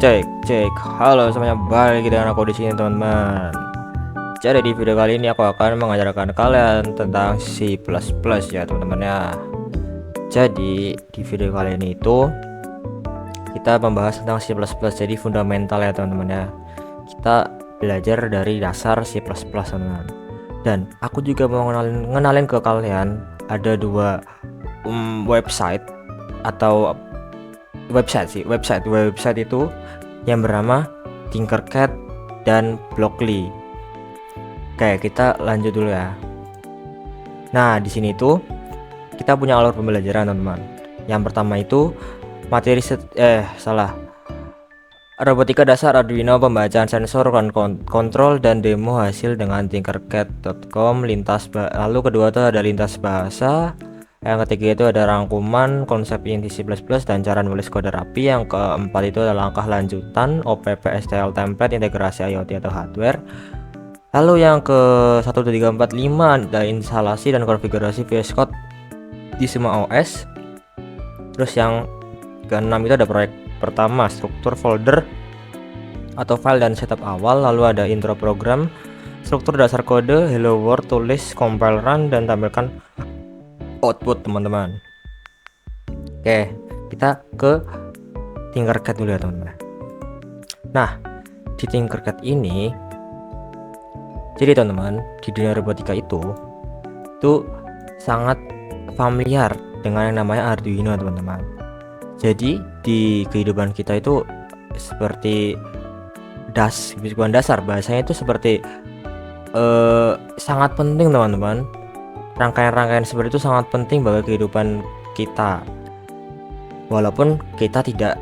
Cek, cek. Halo semuanya, balik lagi dengan aku di sini teman-teman. Jadi di video kali ini aku akan mengajarkan kalian tentang C++ ya teman-teman ya. Jadi di video kali ini itu kita membahas tentang C++, jadi fundamental ya teman-teman ya. Kita belajar dari dasar C++ teman-teman. Dan aku juga mau ngenalin ke kalian ada dua website atau website itu yang bernama Tinkercad dan Blockly. Oke, kita lanjut dulu ya. Nah, di sini tuh kita punya alur pembelajaran, teman-teman. Yang pertama itu robotika dasar Arduino, pembacaan sensor, kontrol dan demo hasil dengan tinkercad.com. Lalu kedua itu ada lintas bahasa. Yang ketiga itu ada rangkuman konsep inti C++ dan cara nulis kode rapi. Yang keempat itu adalah langkah lanjutan OPP STL template integrasi IoT atau hardware. Lalu yang ke 1, 2, 3, 4, 5 ada instalasi dan konfigurasi VS Code di semua OS. Terus yang ke-6 itu ada proyek pertama, struktur folder atau file dan setup awal. Lalu ada intro program, struktur dasar kode, hello world, tulis, compile, run, dan tampilkan output teman-teman. Oke, kita ke Tinkercad dulu ya teman-teman. Nah, di Tinkercad ini, jadi teman-teman, di dunia robotika itu sangat familiar dengan yang namanya Arduino teman-teman. Jadi di kehidupan kita itu seperti bukan dasar, bahasanya itu seperti sangat penting teman-teman. Rangkaian-rangkaian seperti itu sangat penting bagi kehidupan kita, walaupun kita tidak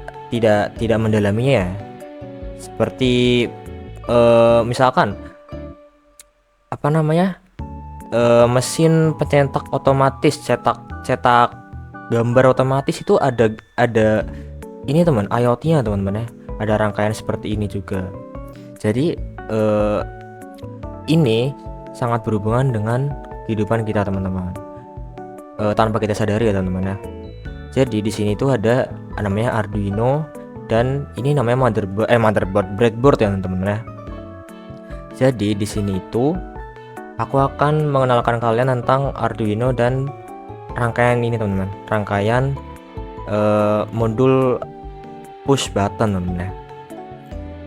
mendalaminya ya. Seperti misalkan mesin pencetak otomatis, cetak gambar otomatis itu ada ini teman, IoT-nya teman-teman ya. Ada rangkaian seperti ini juga. Jadi ini sangat berhubungan dengan kehidupan kita teman-teman, tanpa kita sadari ya teman-teman ya. Jadi di sini tuh ada namanya Arduino dan ini namanya breadboard ya teman-teman ya. Jadi di sini itu aku akan mengenalkan kalian tentang Arduino dan rangkaian ini teman-teman, rangkaian modul push button teman-teman ya.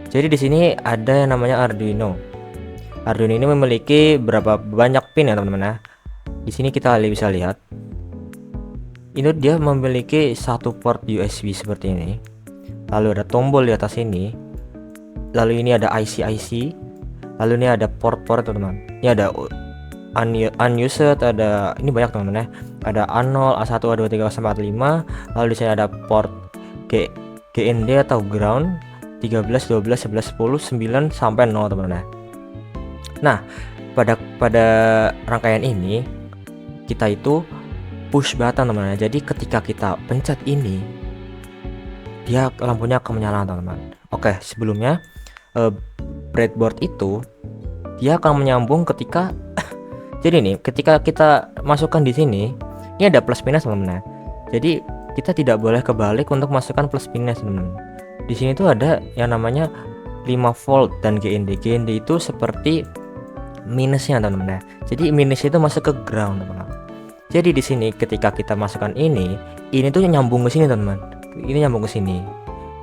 Jadi di sini ada yang namanya Arduino. Arduino ini memiliki berapa banyak pin ya teman-teman ya. Di sini kita bisa lihat, ini dia memiliki satu port USB seperti ini. Lalu ada tombol di atas ini. Lalu ini ada IC. Lalu ini ada port-port teman-teman. Ini ada unused, ada ini banyak teman-teman ya. Ada A0, A1, A2, A3, A4, A5. Lalu di sini ada port GND atau ground 13, 12, 11, 10, 9 sampai 0 teman-teman ya. Nah, pada rangkaian ini kita itu push button teman-teman. Jadi ketika kita pencet ini, dia lampunya akan menyala teman-teman. Oke, sebelumnya breadboard itu dia akan menyambung ketika jadi nih, ketika kita masukkan di sini, ini ada plus minus teman-teman. Jadi kita tidak boleh kebalik untuk masukkan plus minus teman-teman. Di sini tuh ada yang namanya 5 volt dan GND. GND itu seperti minusnya teman-teman ya. Jadi minus itu masuk ke ground teman-teman. Jadi di sini ketika kita masukkan ini tuh nyambung ke sini teman-teman. Ini nyambung ke sini.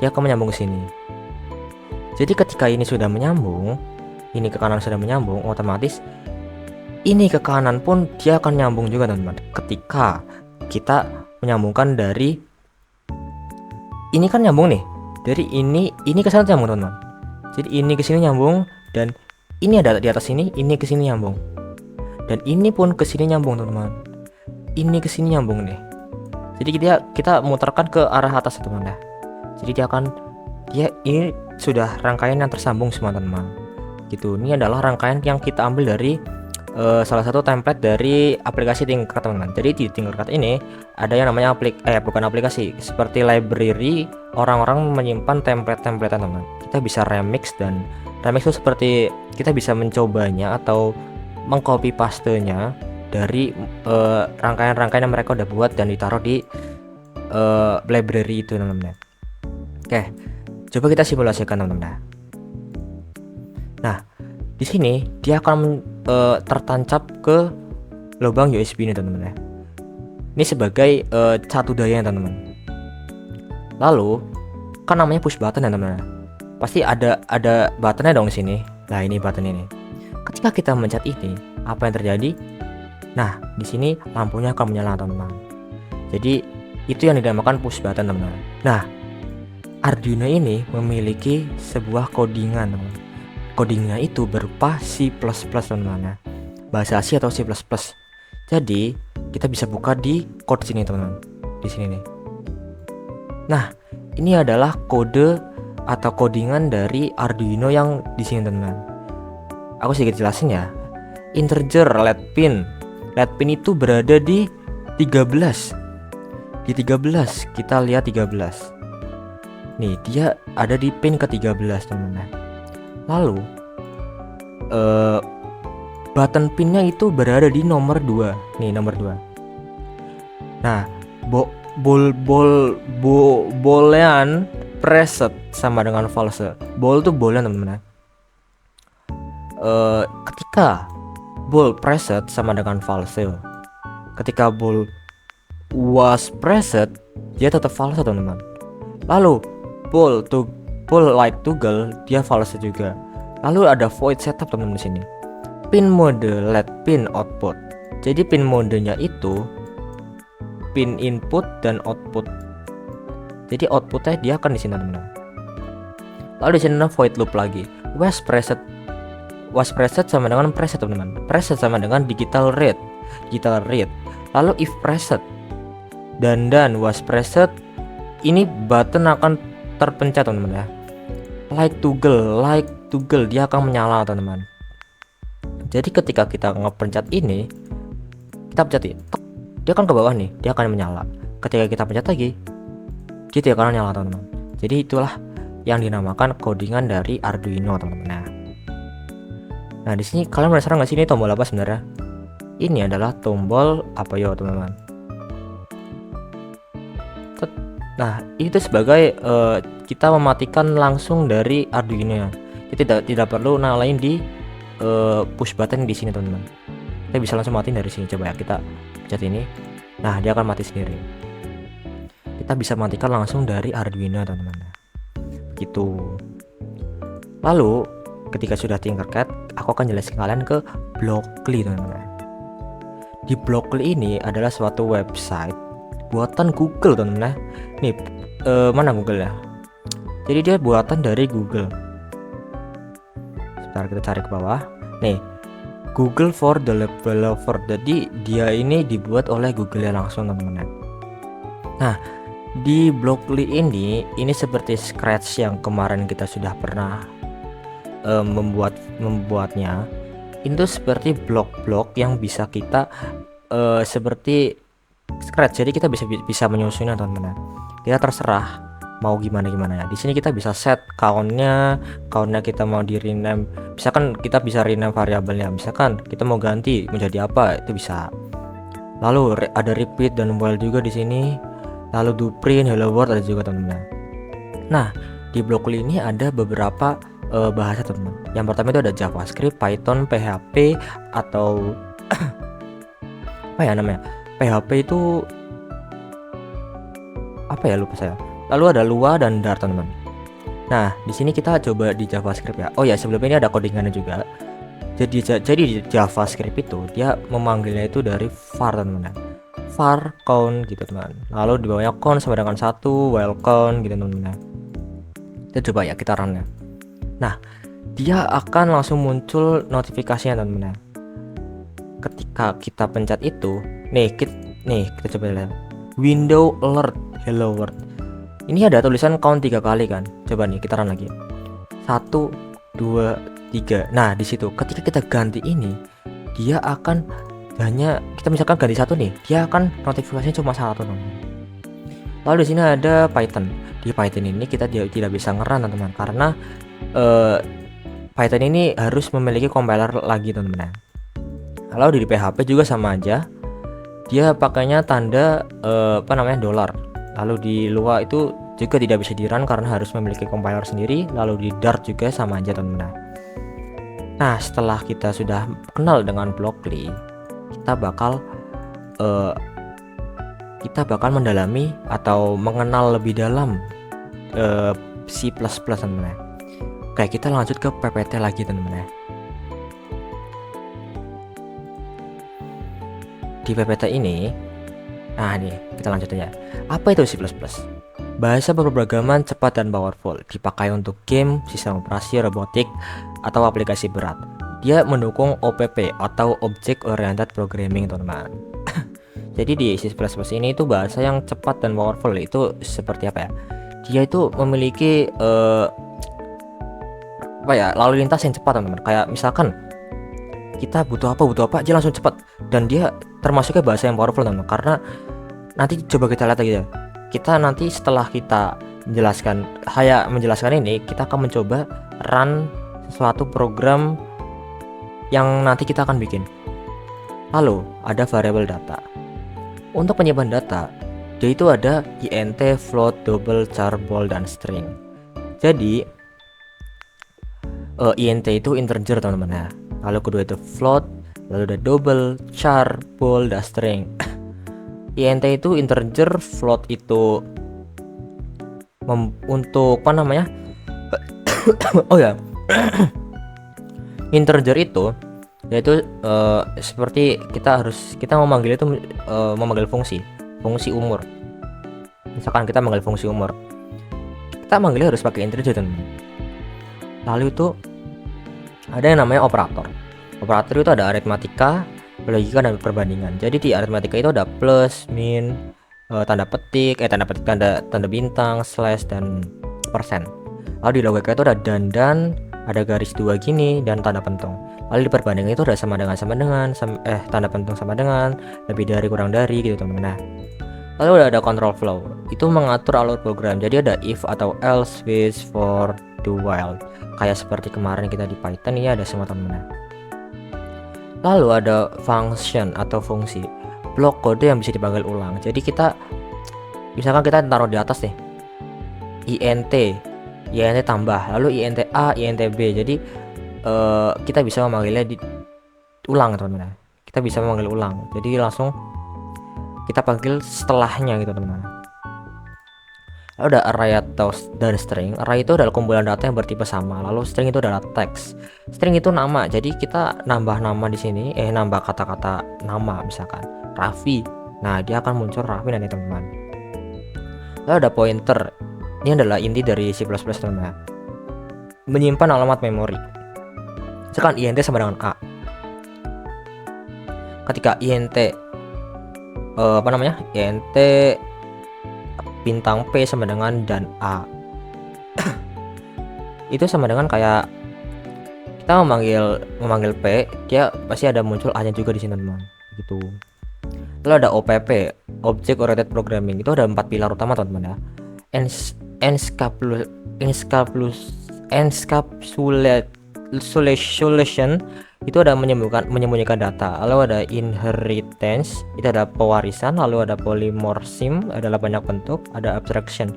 Dia akan menyambung ke sini. Jadi ketika ini sudah menyambung, ini ke kanan sudah menyambung, otomatis ini ke kanan pun dia akan nyambung juga teman-teman. Ketika kita menyambungkan dari ini kan nyambung nih. Dari ini ke sana nyambung teman-teman. Jadi ini ke sini nyambung dan ini ada di atas ini ke sini nyambung. Dan ini pun ke sini nyambung teman-teman. Ini ke sini nyambung nih. Jadi kita muterkan ke arah atas teman-teman ya. Jadi ini sudah rangkaian yang tersambung semua teman-teman. Gitu. Ini adalah rangkaian yang kita ambil dari salah satu template dari aplikasi Tinkercad teman-teman. Jadi di Tinkercad ini ada yang namanya bukan aplikasi, seperti library orang-orang menyimpan template-template teman-teman. Kita bisa remix, dan remix itu seperti kita bisa mencobanya atau mengcopy pastenya dari rangkaian-rangkaian yang mereka udah buat dan ditaruh di library itu teman-teman. Oke. Coba kita simulasikan teman-teman. Nah, di sini dia akan tertancap ke lubang USB ini teman-teman ya. Ini sebagai catu daya teman-teman. Lalu kan namanya push button ya teman-teman. Pasti ada buttonnya dong di sini. Nah, ini button ini. Ketika kita mencet ini, apa yang terjadi? Nah, di sini lampunya akan menyala teman-teman. Jadi itu yang dinamakan push button teman-teman. Nah, Arduino ini memiliki sebuah codingan teman-teman. Codingnya itu berupa C++ teman-teman ya. Bahasa C atau C++. Jadi kita bisa buka di code sini teman-teman. Di sini nih. Nah, ini adalah kode atau codingan dari Arduino yang di sini teman-teman. Aku sedikit jelasin ya. Integer LED pin. LED pin itu berada di 13. Di 13, kita lihat 13. Nih, dia ada di pin ke-13 teman-teman. Lalu button pinnya itu berada di nomor 2. Nih, nomor 2. Nah, boolean preset sama dengan false. Bool tuh boolean teman-teman. Ketika bool preset sama dengan false. Ketika bool was preset, dia tetap false teman-teman. Lalu bool like toggle, dia false juga. Lalu ada void setup teman-teman di sini. Pin mode LED pin output. Jadi pin modenya itu pin input dan output. Jadi outputnya dia akan di sini teman-teman. Lalu di sini ada void loop lagi. Was preset sama dengan preset teman-teman. Preset sama dengan digital read. Lalu if preset dan was preset, ini button akan terpencet teman-teman ya. Like toggle dia akan menyala teman-teman. Jadi ketika kita ngepencet ini, kita pencet dia akan ke bawah nih, dia akan menyala. Ketika kita pencet lagi, dia tidak akan nyala teman-teman. Jadi itulah yang dinamakan codingan dari Arduino teman-teman. Nah di sini kalian penasaran nggak sih ini tombol apa sebenarnya? Ini adalah tombol apa ya teman-teman? Nah itu sebagai kita mematikan langsung dari Arduino ya. Kita tidak perlu nyalain di push button di sini teman-teman. Kita bisa langsung matiin dari sini. Coba ya kita pencet ini. Nah dia akan mati sendiri. Kita bisa matikan langsung dari Arduino teman-teman. Gitu. Lalu ketika sudah Tinkercad, aku akan jelasin kalian ke Blockly teman-teman. Di Blockly ini adalah suatu website buatan Google teman-teman. Nih mana Google ya? Jadi dia buatan dari Google. Sebentar kita cari ke bawah. Nih Google for Developer. Jadi dia ini dibuat oleh Google ya langsung teman-teman. Nah di Blockly ini seperti Scratch yang kemarin kita sudah pernah membuatnya. Itu seperti blok-blok yang bisa kita seperti Scratch. Jadi kita bisa menyusunnya teman-teman. Kita terserah mau gimana ya. Di sini kita bisa set countnya kita mau di rename. Misalkan kita bisa rename variabelnya. Misalkan kita mau ganti menjadi apa, itu bisa. Lalu ada repeat dan while juga di sini. Lalu do print, hello world ada juga teman-teman. Nah di Blockly ini ada beberapa bahasa teman-teman. Yang pertama itu ada JavaScript, Python, PHP atau apa ya namanya? PHP itu apa ya, lupa saya. Lalu ada Lua dan Dart teman-teman. Nah di sini kita coba di JavaScript ya. Oh ya sebelumnya ini ada codingannya juga. Jadi di JavaScript itu dia memanggilnya itu dari var teman-teman. Var count gitu teman. Lalu di bawahnya count sama dengan 1, while count gitu teman-teman. Kita coba ya kita run ya. Nah dia akan langsung muncul notifikasinya teman-teman. Ketika kita pencet itu, nih kita coba lihat. Window alert hello world. Ini ada tulisan count 3 kali kan. Coba nih kita run lagi. 1, 2, 3. Nah di situ ketika kita ganti ini, dia akan hanya kita misalkan ganti 1 nih, dia akan notifikasinya cuma 1 teman-teman. Lalu di sini ada Python. Di Python ini kita tidak bisa ngerun teman-teman karena Python ini harus memiliki compiler lagi teman-teman. Lalu di PHP juga sama aja. Dia pakainya tanda $. Lalu di Lua itu juga tidak bisa di run karena harus memiliki compiler sendiri. Lalu di Dart juga sama aja teman-teman. Nah setelah kita sudah kenal dengan Blockly, kita bakal mendalami atau mengenal lebih dalam C++ teman-teman. Oke, kita lanjut ke PPT lagi teman-teman. Di PPT ini, nah nih kita lanjut aja. Apa itu C++? Bahasa pemrograman cepat dan powerful, dipakai untuk game, sistem operasi, robotik, atau aplikasi berat. Dia mendukung OPP atau Object Oriented Programming teman-teman. Jadi di C++ ini itu bahasa yang cepat dan powerful. Itu seperti apa ya? Dia itu memiliki lalu lintas yang cepat teman-teman. Kayak misalkan kita butuh apa dia langsung cepat, dan dia termasuknya bahasa yang powerful teman-teman. Karena nanti coba kita lihat lagi ya. Kita nanti setelah kita menjelaskan ini, kita akan mencoba run sesuatu program yang nanti kita akan bikin. Lalu ada variabel data. Untuk penyimpan data, dia itu ada int, float, double, char, bool, dan string. Jadi int itu integer teman-teman ya. Lalu kedua itu float, lalu ada double, char, bool, dan string. int itu integer, float itu untuk apa namanya? Oh ya. Integer itu yaitu seperti kita memanggil itu memanggil fungsi umur. Misalkan kita manggil fungsi umur, kita manggilnya harus pakai integer teman-teman. Lalu itu ada yang namanya operator. Operator itu ada aritmatika, logika, dan perbandingan. Jadi di aritmatika itu ada plus, min, tanda bintang, slash, dan persen. Lalu di logika itu ada dan ada garis dua gini, dan tanda pentung. Lalu di perbandingan itu ada sama dengan, tanda pentung sama dengan, lebih dari, kurang dari gitu teman-teman. Nah, lalu ada control flow, itu mengatur alur program. Jadi ada if atau else, switch, for, do, while. Kayak seperti kemarin kita di Python, ini ada semua teman-teman. Lalu ada function atau fungsi, blok kode yang bisa dipanggil ulang. Jadi misalkan kita taruh di atas nih int tambah, lalu int a, int b. Jadi kita bisa memanggilnya ulang teman-teman. Kita bisa memanggil ulang. Jadi langsung kita panggil setelahnya gitu teman-teman. Lalu ada array dan string. Array itu adalah kumpulan data yang bertipe sama. Lalu string itu adalah teks. String itu nama. Jadi kita nambah nama di sini, nambah kata-kata nama, misalkan Raffi. Nah, dia akan muncul Raffi nanti teman-teman. Lalu ada pointer. Ini adalah inti dari C++ teman-teman. Menyimpan alamat memori. Misalkan int sama dengan a. Ketika int int bintang p sama dengan dan a itu sama dengan kayak kita memanggil p, dia pasti ada muncul a nya juga di sini teman-teman gitu. Lalu ada OPP, Object Oriented Programming. Itu ada 4 pilar utama teman-teman ya. Encapsulation itu ada menyembunyikan data. Lalu ada inheritance, itu ada pewarisan. Lalu ada polymorphism, adalah banyak bentuk. Ada abstraction,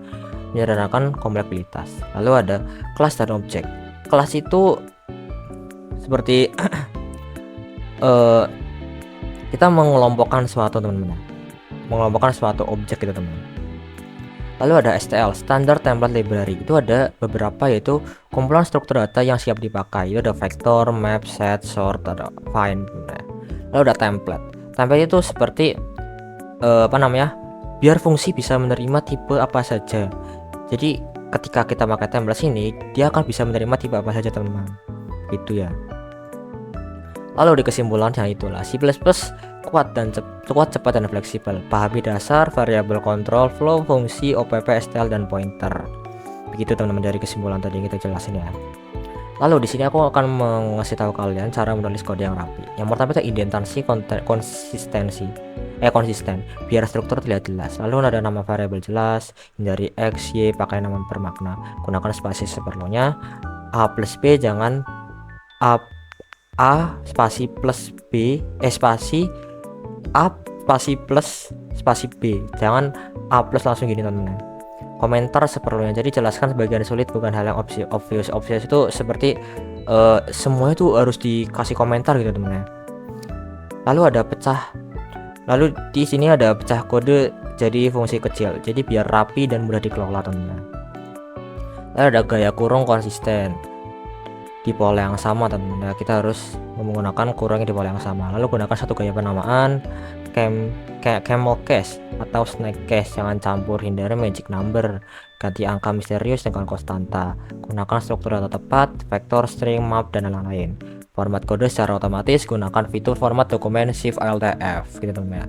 menyederhanakan kompleksitas. Lalu ada kelas dan objek. Kelas itu seperti kita mengelompokkan suatu teman-teman, mengelompokkan suatu objek gitu teman-teman. Lalu ada STL, Standard Template Library. Itu ada beberapa, yaitu kumpulan struktur data yang siap dipakai. Itu ada vector, map, set, sort, ada find. Lalu ada template. Template itu seperti biar fungsi bisa menerima tipe apa saja. Jadi ketika kita pakai template ini, dia akan bisa menerima tipe apa saja teman-teman. Gitu ya. Lalu di kesimpulannya itulah C++ kuat, cepat dan fleksibel. Pahami dasar, variabel, kontrol, flow, fungsi, OPP, STL, dan pointer. Begitu teman-teman dari kesimpulan tadi yang kita jelasin ya. Lalu di sini aku akan mengasih tahu kalian cara menulis kode yang rapi. Yang pertama itu indentansi konsisten, biar struktur terlihat jelas. Lalu ada nama variabel jelas, hindari x, y, pakai nama bermakna. Gunakan spasi seperlunya. A plus B, jangan A spasi plus B, spasi A spasi plus spasi B, jangan A plus langsung gini teman-teman. komentar seperlunya. Jadi jelaskan sebagian sulit bukan hal yang obvious. Obvious itu seperti semuanya itu harus dikasih komentar gitu teman-teman. Lalu di sini ada pecah kode jadi fungsi kecil. Jadi biar rapi dan mudah dikelola teman-teman. Lalu ada gaya kurung konsisten di pola yang sama teman-teman. Kita harus menggunakan kurungnya di pola yang sama. Lalu gunakan satu gaya penamaan camel case atau snake case. Jangan campur, hindari magic number, ganti angka misterius dengan konstanta, gunakan struktur data tepat, vektor, string, map, dan lain-lain. Format kode secara otomatis, gunakan fitur format dokumen shift LTF gitu teman-teman.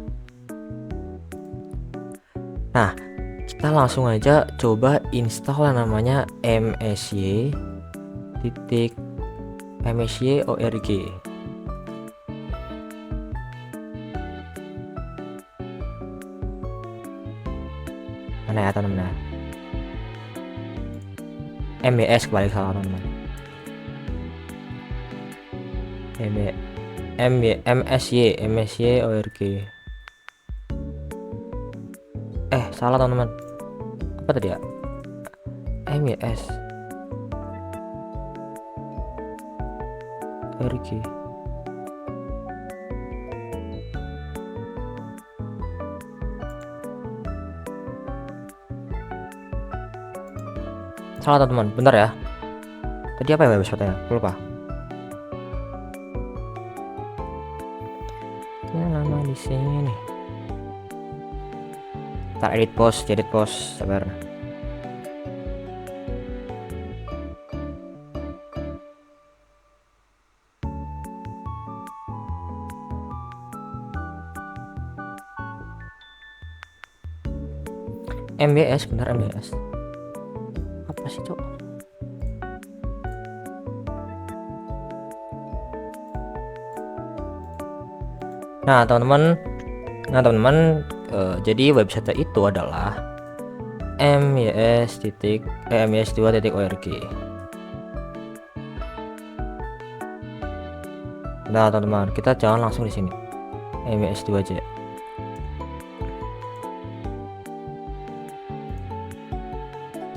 Nah, kita langsung aja coba install yang namanya msy.org. Mana ya teman-teman? MBS kebalik salah teman-teman. msy.org. Salah teman-teman. Apa tadi ya? MBS org. Salah teman-teman, bentar ya. Tadi apa ya website-nya? Lupa. Ya nama di sini. Ntar edit post, sabar. MBS, benar MBS. Apa sih, Cok? Nah, teman-teman, jadi website itu adalah mys2.org. Nah, teman-teman, kita jangan langsung di sini. mys2 aja.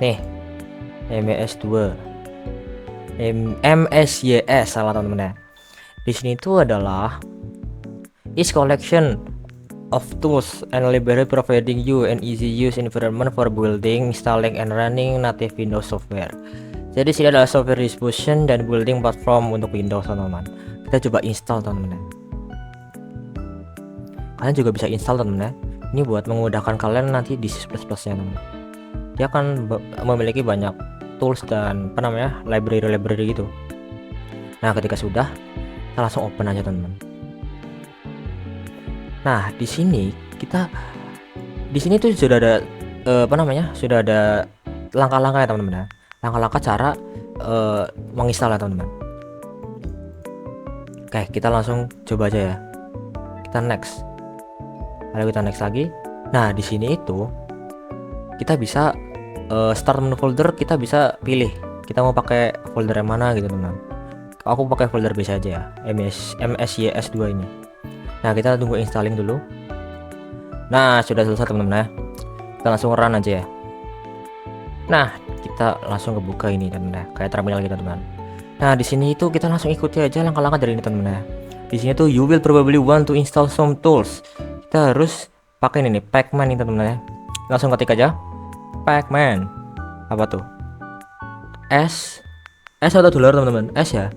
Nih, mys2. MSYS salah teman-teman ya. Di sini itu adalah is collection of tools and library providing you an easy use environment for building, installing, and running native Windows software. Jadi sini adalah software distribution dan building platform untuk Windows teman-teman. Kita coba install teman-teman. Kalian juga bisa install teman-teman. Ini buat memudahkan kalian nanti di C++ nya teman. Dia akan memiliki banyak tools dan library gitu. Nah ketika sudah, kita langsung open aja teman-teman. Nah, di sini tuh sudah ada sudah ada langkah-langkah ya teman-teman ya. Langkah-langkah cara menginstal ya teman-teman. Oke, kita langsung coba aja ya. Kita next. Lalu kita next lagi. Nah, di sini itu kita bisa start menu folder, kita bisa pilih kita mau pakai folder yang mana gitu teman-teman. Aku pakai folder biasa aja ya, MSYS2 ini. Nah kita tunggu installing dulu. Nah sudah selesai teman-teman ya. Kita langsung run aja ya. Nah kita langsung kebuka ini teman-teman ya, kayak terminal kita teman. Nah di sini itu kita langsung ikuti aja langkah-langkah dari ini teman-teman ya. Di sini tuh you will probably want to install some tools. Kita harus pakai ini nih, Pacman ini teman-teman ya. Langsung ketik aja Pacman. Apa tuh? S atau dolar teman-teman? S ya.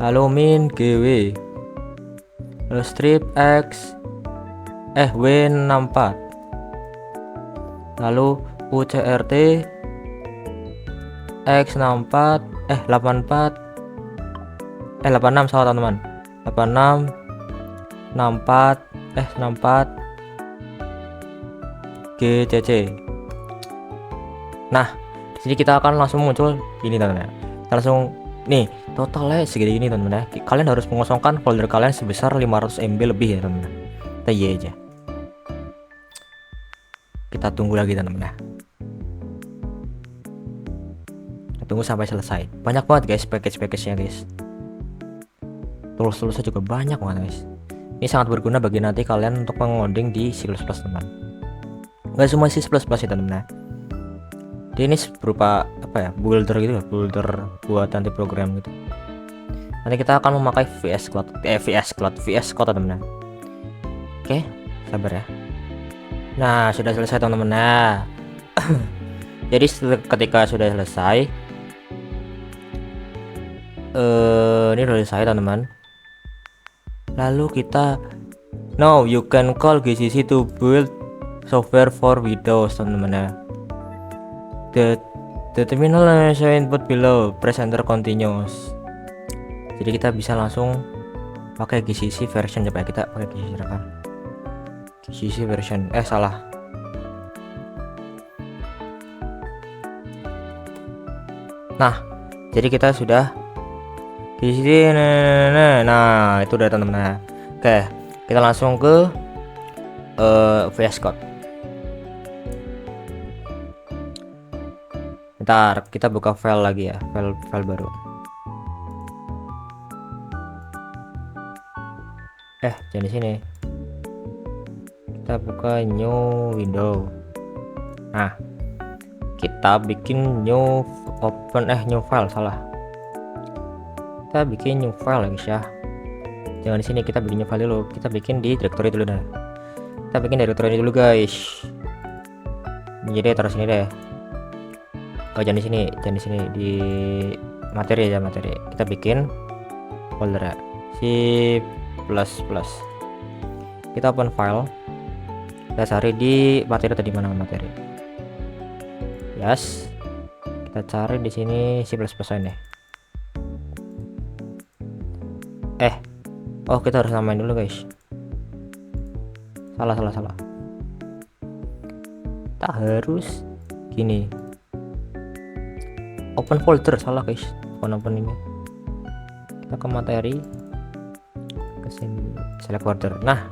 Lalu min GW. Lalu strip X W64. Lalu UCRT X64 86 salah teman-teman. 86 64 GCC. Nah, di sini kita akan langsung muncul ini teman-teman. Kita langsung nih, totalnya segede ini teman-teman ya. Kalian harus mengosongkan folder kalian sebesar 500 MB lebih ya teman-teman. Kita Y aja. Kita tunggu lagi teman-teman ya. Kita tunggu sampai selesai. Banyak banget guys package-nya guys. Tools-toolsnya juga banyak banget guys. Ini sangat berguna bagi nanti kalian untuk mengoding di C++ teman. Gak cuma C++ ya teman-teman. Dia ini berupa apa ya, builder gitu ya, builder buat nanti program gitu. Nanti kita akan memakai VS Code teman-teman. Oke, sabar ya. Nah, sudah selesai teman-teman. Nah, jadi ketika sudah selesai, ini sudah selesai teman-teman. Lalu kita now you can call GCC to build software for Windows teman-teman ya. The terminal show input below, press enter continuous. Jadi kita bisa langsung pakai GCC version. Coba kita pakai GCC rekan. GCC version salah. Nah, jadi kita sudah GCC. Nah, itu udah teman-teman. Oke, kita langsung ke VS Code. Ntar kita buka file lagi ya, file baru. Jangan di sini. Kita buka new window. Nah, kita bikin new file, salah. Kita bikin new file guys ya. Jangan di sini, kita bikin new file dulu. Kita bikin di directory dulu dah. Kita bikin directory dulu guys. Jadi taruh sini deh. Jangan di sini, di materi aja, materi. Kita bikin folder C++. Kita open file. Kita cari di materi tadi, mana materi. Yes. Kita cari di sini C++ ini. Kita harus namain dulu guys. Salah. Tak harus gini. Open folder, salah guys. Open ini. Kita ke materi, ke sini, select folder. Nah,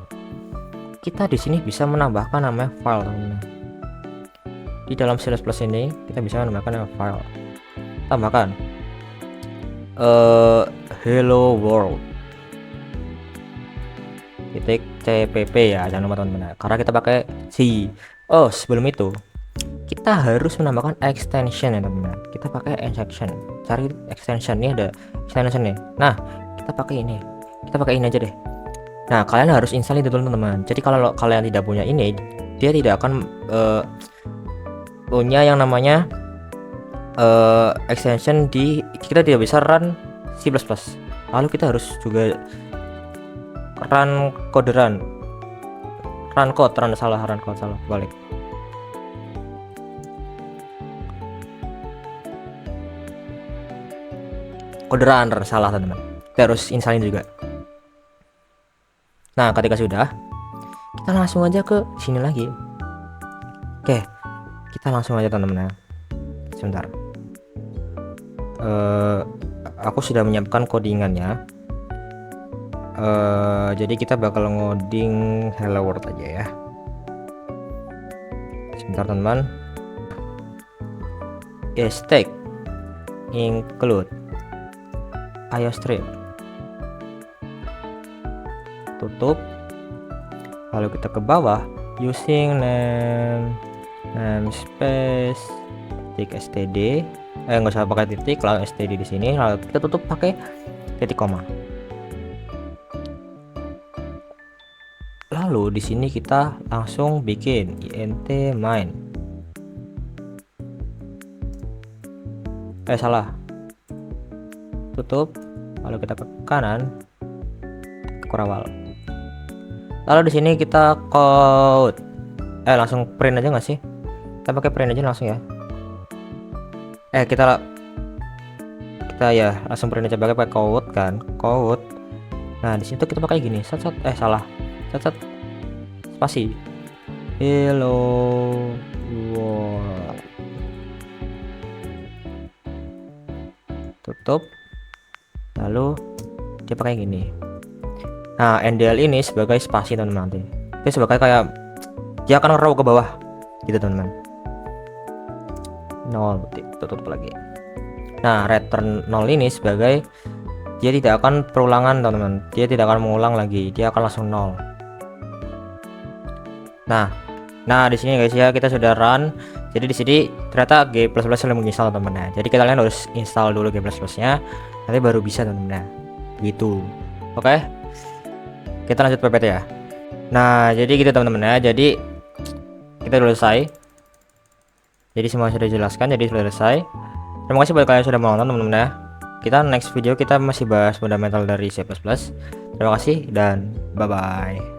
kita di sini bisa menambahkan nama file teman-teman. Di dalam C++ ini kita bisa menambahkan nama file. Tambahkan hello world .cpp ya, jangan lupa teman-teman. Karena kita pakai C. Sebelum itu kita harus menambahkan extension ya teman-teman. Kita pakai extension. Cari extension, ini ada extension nih. Nah, kita pakai ini aja deh. Nah, kalian harus install itu teman-teman. Jadi kalau kalian tidak punya ini, dia tidak akan punya yang namanya extension kita tidak bisa run C++. Lalu kita harus juga run code salah balik. Code runner salah teman-teman. Kita harus installin juga. Nah, ketika sudah, kita langsung aja ke sini lagi. Oke, kita langsung aja teman-teman. Sebentar. Aku sudah menyiapkan codingannya. Jadi kita bakal ngoding hello world aja ya. Sebentar teman-teman. Stack include IOStream. Tutup. Lalu kita ke bawah using namespace titik std. Nggak usah pakai titik, lalu std di sini. Lalu kita tutup pakai titik koma. Lalu di sini kita langsung bikin int main. Salah. Tutup. Lalu kita ke kanan, ke awal. Lalu di sini kita code. Langsung print aja nggak sih? Kita pakai print aja langsung ya. Kita ya langsung print aja pakai code kan. Code. Nah di situ kita pakai gini. Salah. Spasi. Hello world. Tutup. Lalu dia pakai gini. Nah, NDL ini sebagai spasi teman-teman, nanti dia sebagai kayak dia akan row ke bawah gitu teman-teman. 0 tutup lagi. Nah, return 0 ini sebagai dia tidak akan perulangan teman-teman, dia tidak akan mengulang lagi, dia akan langsung 0. Nah di sini guys ya, kita sudah run. Jadi di sini ternyata G++ sudah menginstal teman-teman. Jadi kalian harus install dulu G++ nya, nanti baru bisa teman-teman. Gitu. Oke. Kita lanjut PPT ya. Nah, jadi gitu teman-teman ya. Jadi kita sudah selesai. Jadi semua sudah dijelaskan, jadi sudah selesai. Terima kasih buat kalian yang sudah menonton teman-teman ya. Kita next video kita masih bahas fundamental dari C++. Terima kasih dan bye bye.